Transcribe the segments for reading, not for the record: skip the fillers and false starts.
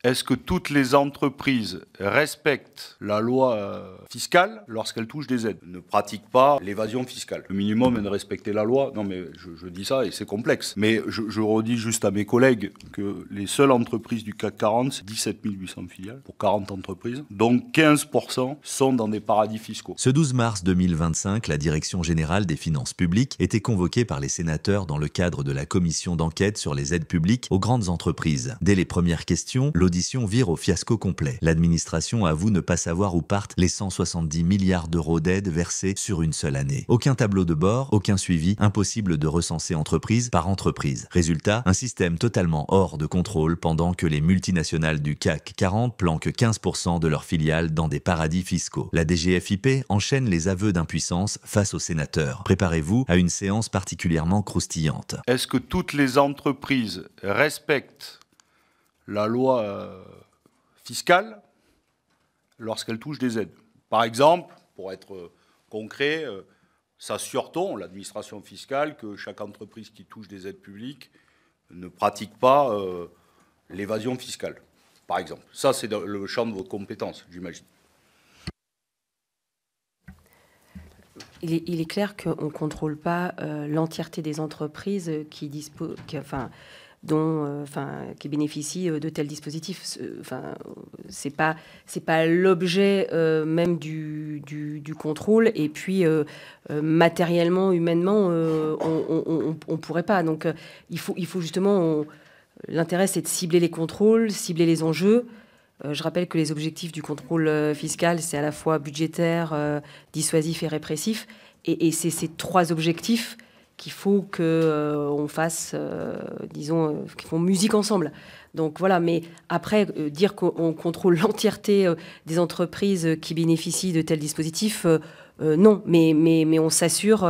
Est-ce que toutes les entreprises respectent la loi fiscale lorsqu'elles touchent des aides? Ne pratiquent pas l'évasion fiscale. Le minimum est de respecter la loi. Non mais je dis ça et c'est complexe. Mais je redis juste à mes collègues que les seules entreprises du CAC 40, c'est 17 800 filiales pour 40 entreprises. Donc 15% sont dans des paradis fiscaux. Ce 12 mars 2025, la Direction générale des finances publiques était convoquée par les sénateurs dans le cadre de la commission d'enquête sur les aides publiques aux grandes entreprises. Dès les premières questions, l'audition vire au fiasco complet. L'administration avoue ne pas savoir où partent les 170 milliards d'euros d'aides versés sur une seule année. Aucun tableau de bord, aucun suivi, impossible de recenser entreprise par entreprise. Résultat, un système totalement hors de contrôle pendant que les multinationales du CAC 40 planquent 15% de leurs filiales dans des paradis fiscaux. La DGFiP enchaîne les aveux d'impuissance face aux sénateurs. Préparez-vous à une séance particulièrement croustillante. Est-ce que toutes les entreprises respectent la loi fiscale lorsqu'elle touche des aides? Par exemple, pour être concret, s'assure-t-on, l'administration fiscale, que chaque entreprise qui touche des aides publiques ne pratique pas l'évasion fiscale, par exemple? Ça, c'est dans le champ de vos compétences, j'imagine. Il est clair qu'on ne contrôle pas l'entièreté des entreprises qui bénéficient de tels dispositifs. C'est pas l'objet même du contrôle. Et puis, matériellement, humainement, on pourrait pas. Donc, il faut justement... L'intérêt, c'est de cibler les contrôles, cibler les enjeux. Je rappelle que les objectifs du contrôle fiscal, c'est à la fois budgétaire, dissuasif et répressif. Et c'est ces trois objectifs qu'il faut qu'on fasse, qui font musique ensemble. Donc voilà, mais après, dire qu'on contrôle l'entièreté des entreprises qui bénéficient de tels dispositifs, non. Mais on s'assure,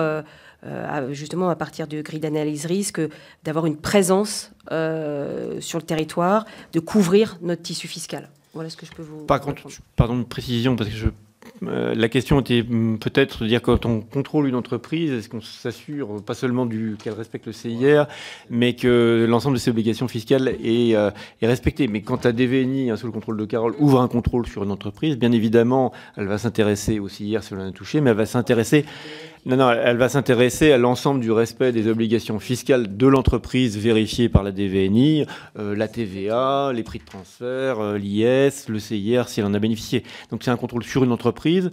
justement, à partir de grilles d'analyse risque, d'avoir une présence sur le territoire, de couvrir notre tissu fiscal. Voilà ce que je peux vous... Par contre, pardon, une précision, parce que la question était peut-être de dire quand on contrôle une entreprise, est-ce qu'on s'assure pas seulement qu'elle respecte le CIR, mais que l'ensemble de ses obligations fiscales est respecté. Mais quand la DVNI, sous le contrôle de Carole, ouvre un contrôle sur une entreprise, bien évidemment, elle va s'intéresser au CIR si on en a touché, mais elle va s'intéresser... Non, elle va s'intéresser à l'ensemble du respect des obligations fiscales de l'entreprise vérifiées par la DVNI, la TVA, les prix de transfert, l'IS, le CIR, si elle en a bénéficié. Donc c'est un contrôle sur une entreprise.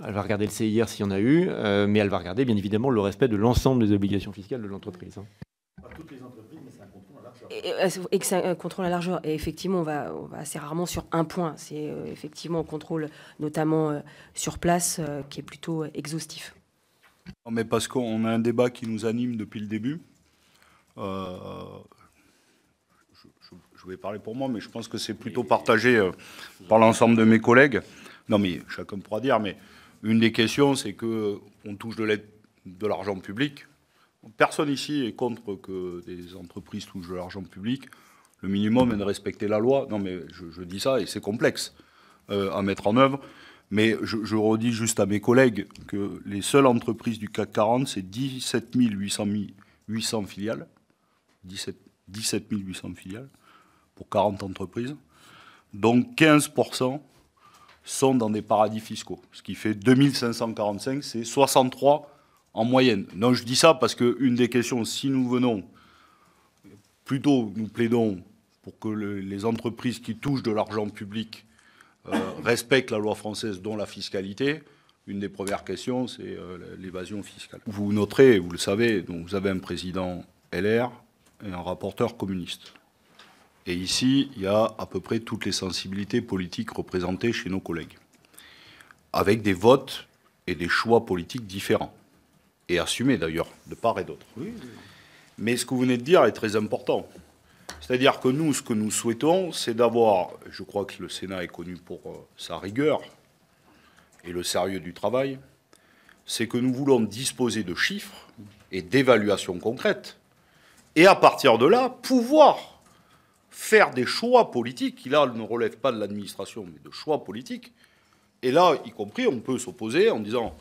Elle va regarder le CIR s'il y en a eu, mais elle va regarder bien évidemment le respect de l'ensemble des obligations fiscales de l'entreprise. Pas toutes les entreprises, mais c'est un contrôle à largeur. Et que c'est un contrôle à largeur. Et effectivement, on va assez rarement sur un point. C'est effectivement un contrôle, notamment sur place, qui est plutôt exhaustif. Non, mais parce qu'on a un débat qui nous anime depuis le début. Je vais parler pour moi, mais je pense que c'est plutôt partagé par l'ensemble de mes collègues. Non, mais chacun pourra dire, mais une des questions, c'est qu'on touche de l'argent public. Personne ici est contre que des entreprises touchent de l'argent public. Le minimum est de respecter la loi. Non, mais je dis ça, et c'est complexe à mettre en œuvre. Mais je redis juste à mes collègues que les seules entreprises du CAC 40, c'est 17 800 filiales. 17 800 filiales pour 40 entreprises. Donc 15% sont dans des paradis fiscaux. Ce qui fait 2545, c'est 63 en moyenne. Non, je dis ça parce qu'une des questions, si nous venons, plutôt nous plaidons pour que les entreprises qui touchent de l'argent public respectent la loi française, dont la fiscalité. Une des premières questions, c'est l'évasion fiscale. Vous noterez, vous le savez, donc vous avez un président LR et un rapporteur communiste. Et ici, il y a à peu près toutes les sensibilités politiques représentées chez nos collègues, avec des votes et des choix politiques différents, et assumés d'ailleurs, de part et d'autre. Oui. Mais ce que vous venez de dire est très important. C'est-à-dire que nous, ce que nous souhaitons, c'est d'avoir, je crois que le Sénat est connu pour sa rigueur et le sérieux du travail, c'est que nous voulons disposer de chiffres et d'évaluations concrètes, et à partir de là, pouvoir faire des choix politiques, qui là ne relèvent pas de l'administration, mais de choix politiques. Et là, y compris, on peut s'opposer en disant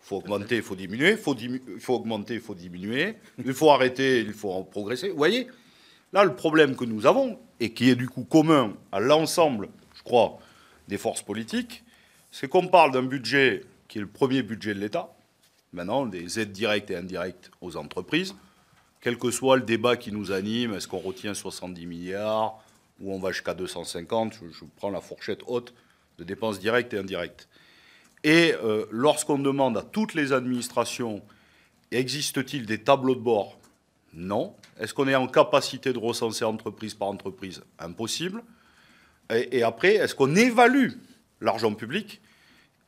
il faut augmenter, il faut diminuer, il faut augmenter, il faut diminuer, il faut arrêter, il faut progresser. Vous voyez ? Là, le problème que nous avons, et qui est du coup commun à l'ensemble, je crois, des forces politiques, c'est qu'on parle d'un budget qui est le premier budget de l'État, maintenant, des aides directes et indirectes aux entreprises, quel que soit le débat qui nous anime, est-ce qu'on retient 70 milliards ou on va jusqu'à 250, je prends la fourchette haute de dépenses directes et indirectes. Et lorsqu'on demande à toutes les administrations, existe-t-il des tableaux de bord? Non. Est-ce qu'on est en capacité de recenser entreprise par entreprise? Impossible. Et après, est-ce qu'on évalue l'argent public?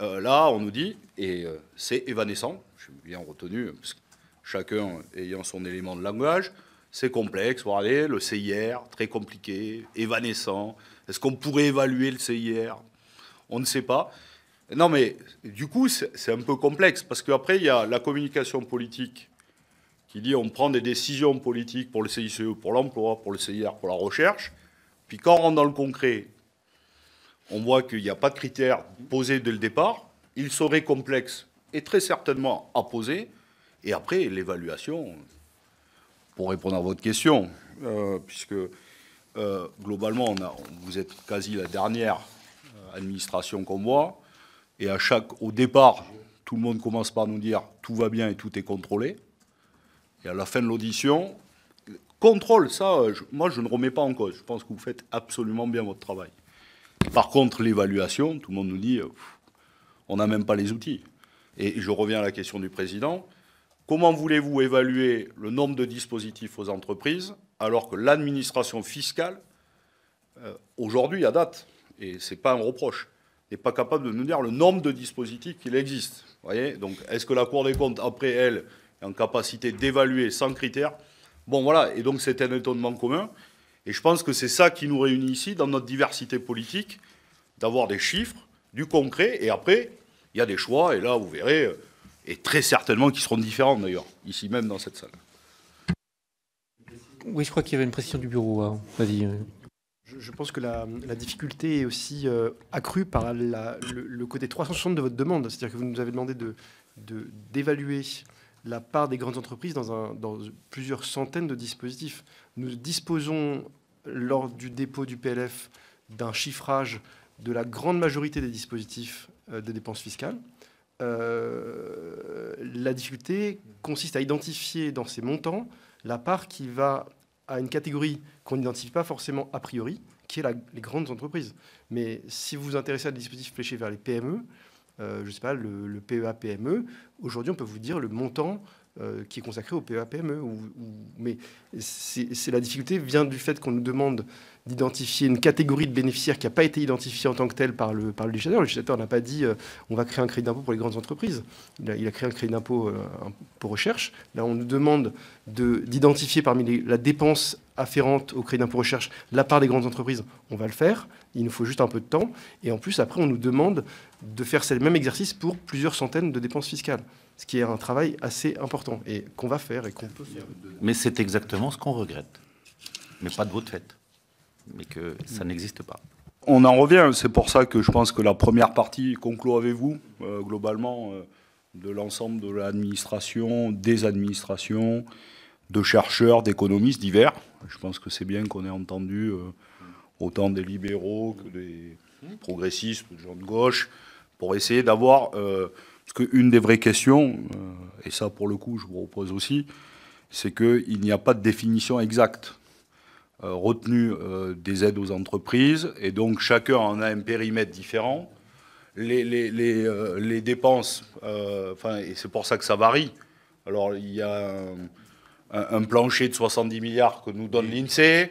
Là, on nous dit, et c'est évanescent, j'ai bien retenu, parce que chacun ayant son élément de langage, c'est complexe, regardez, le CIR, très compliqué, évanescent. Est-ce qu'on pourrait évaluer le CIR? On ne sait pas. Non, mais du coup, c'est un peu complexe, parce qu'après, il y a la communication politique qui dit on prend des décisions politiques pour le CICE, pour l'emploi, pour le CIR, pour la recherche. Puis quand on rentre dans le concret, on voit qu'il n'y a pas de critères posés dès le départ. Il serait complexe et très certainement à poser. Et après, l'évaluation, pour répondre à votre question, puisque globalement, vous êtes quasi la dernière administration qu'on voit. Et au départ, tout le monde commence par nous dire tout va bien et tout est contrôlé. Et à la fin de l'audition, contrôle, ça, moi, je ne remets pas en cause. Je pense que vous faites absolument bien votre travail. Par contre, l'évaluation, tout le monde nous dit on n'a même pas les outils. Et je reviens à la question du président. Comment voulez-vous évaluer le nombre de dispositifs aux entreprises alors que l'administration fiscale, aujourd'hui, à date, et ce n'est pas un reproche, n'est pas capable de nous dire le nombre de dispositifs qu'il existe. Vous voyez ? Donc, est-ce que la Cour des comptes, après elle, est en capacité d'évaluer sans critères? Bon, voilà. Et donc, c'est un étonnement commun. Et je pense que c'est ça qui nous réunit ici, dans notre diversité politique, d'avoir des chiffres, du concret. Et après, il y a des choix. Et là, vous verrez, et très certainement qui seront différents, d'ailleurs, ici même, dans cette salle. Oui, je crois qu'il y avait une précision du bureau. Vas-y. Je pense que la difficulté est aussi accrue par le côté 360 de votre demande. C'est-à-dire que vous nous avez demandé d'évaluer la part des grandes entreprises dans plusieurs centaines de dispositifs. Nous disposons, lors du dépôt du PLF, d'un chiffrage de la grande majorité des dispositifs de dépenses fiscales. La difficulté consiste à identifier dans ces montants la part qui va à une catégorie qu'on n'identifie pas forcément a priori, qui est les grandes entreprises. Mais si vous vous intéressez à des dispositifs fléchés vers les PME, je ne sais pas, le PEA-PME, aujourd'hui, on peut vous dire le montant qui est consacré au PEA-PME. Mais la difficulté vient du fait qu'on nous demande d'identifier une catégorie de bénéficiaires qui n'a pas été identifiée en tant que telle par le législateur. Le législateur n'a pas dit on va créer un crédit d'impôt pour les grandes entreprises. Il a créé un crédit d'impôt pour recherche. Là, on nous demande d'identifier parmi la dépense afférente au crédit d'impôt recherche la part des grandes entreprises. On va le faire. Il nous faut juste un peu de temps. Et en plus, après, on nous demande de faire ce même exercice pour plusieurs centaines de dépenses fiscales. Ce qui est un travail assez important et qu'on va faire et qu'on peut faire. Mais c'est exactement ce qu'on regrette. Mais pas de votre fait. Mais que ça n'existe pas. On en revient, c'est pour ça que je pense que la première partie conclut avec vous, globalement, de l'ensemble de l'administration, des administrations, de chercheurs, d'économistes divers. Je pense que c'est bien qu'on ait entendu autant des libéraux que des progressistes, des gens de gauche, pour essayer d'avoir... parce qu'une des vraies questions, et ça pour le coup je vous repose aussi, c'est qu'il n'y a pas de définition exacte retenue des aides aux entreprises, et donc chacun en a un périmètre différent. Les dépenses, et c'est pour ça que ça varie. Alors il y a un plancher de 70 milliards que nous donne l'INSEE.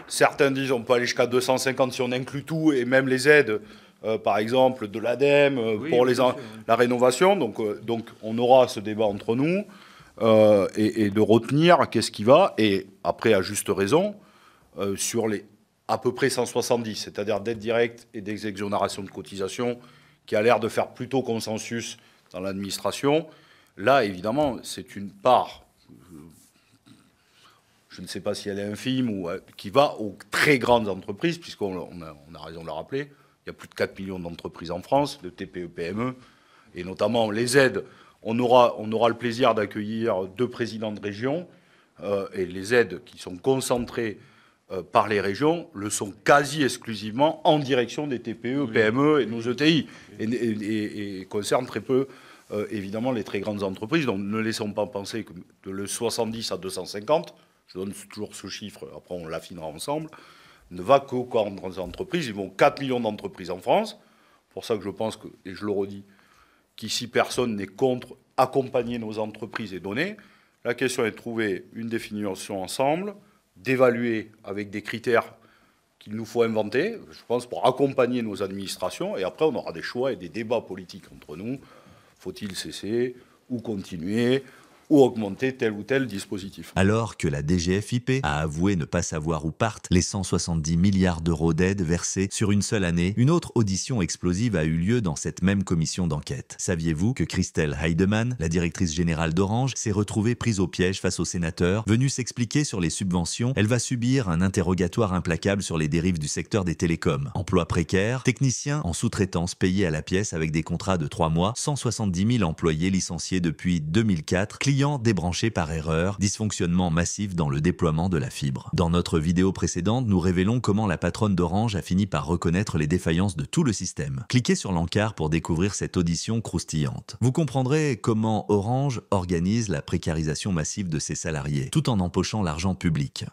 Certains disent on peut aller jusqu'à 250 si on inclut tout, et même les aides, par exemple, de l'ADEME pour la rénovation. Donc on aura ce débat entre nous et de retenir qu'est-ce qui va. Et après, à juste raison, sur les à peu près 170, c'est-à-dire d'aides directes et des exonérations de cotisations, qui a l'air de faire plutôt consensus dans l'administration. Là, évidemment, c'est une part, je ne sais pas si elle est infime, ou qui va aux très grandes entreprises, puisqu'on a raison de le rappeler. Il y a plus de 4 millions d'entreprises en France, de TPE, PME, et notamment les aides. On aura le plaisir d'accueillir 2 présidents de région, et les aides qui sont concentrées par les régions le sont quasi exclusivement en direction des TPE, PME et nos ETI, et concernent très peu, évidemment, les très grandes entreprises. Donc ne laissons pas penser que de le 70 à 250, je donne toujours ce chiffre, après on l'affinera ensemble, ne va qu'aux grandes entreprises. Ils vont 4 millions d'entreprises en France. C'est pour ça que je pense, et je le redis, qu'ici personne n'est contre accompagner nos entreprises et donner. La question est de trouver une définition ensemble, d'évaluer avec des critères qu'il nous faut inventer, je pense, pour accompagner nos administrations. Et après, on aura des choix et des débats politiques entre nous. Faut-il cesser ou continuer ou augmenter tel ou tel dispositif. Alors que la DGFiP a avoué ne pas savoir où partent les 170 milliards d'euros d'aide versés sur une seule année, une autre audition explosive a eu lieu dans cette même commission d'enquête. Saviez-vous que Christelle Heidemann, la directrice générale d'Orange, s'est retrouvée prise au piège face aux sénateurs? Venue s'expliquer sur les subventions, elle va subir un interrogatoire implacable sur les dérives du secteur des télécoms. Emploi précaire, techniciens en sous-traitance payés à la pièce avec des contrats de 3 mois, 170 000 employés licenciés depuis 2004, clients débranchés par erreur, dysfonctionnement massif dans le déploiement de la fibre. Dans notre vidéo précédente, nous révélons comment la patronne d'Orange a fini par reconnaître les défaillances de tout le système. Cliquez sur l'encart pour découvrir cette audition croustillante. Vous comprendrez comment Orange organise la précarisation massive de ses salariés, tout en empochant l'argent public.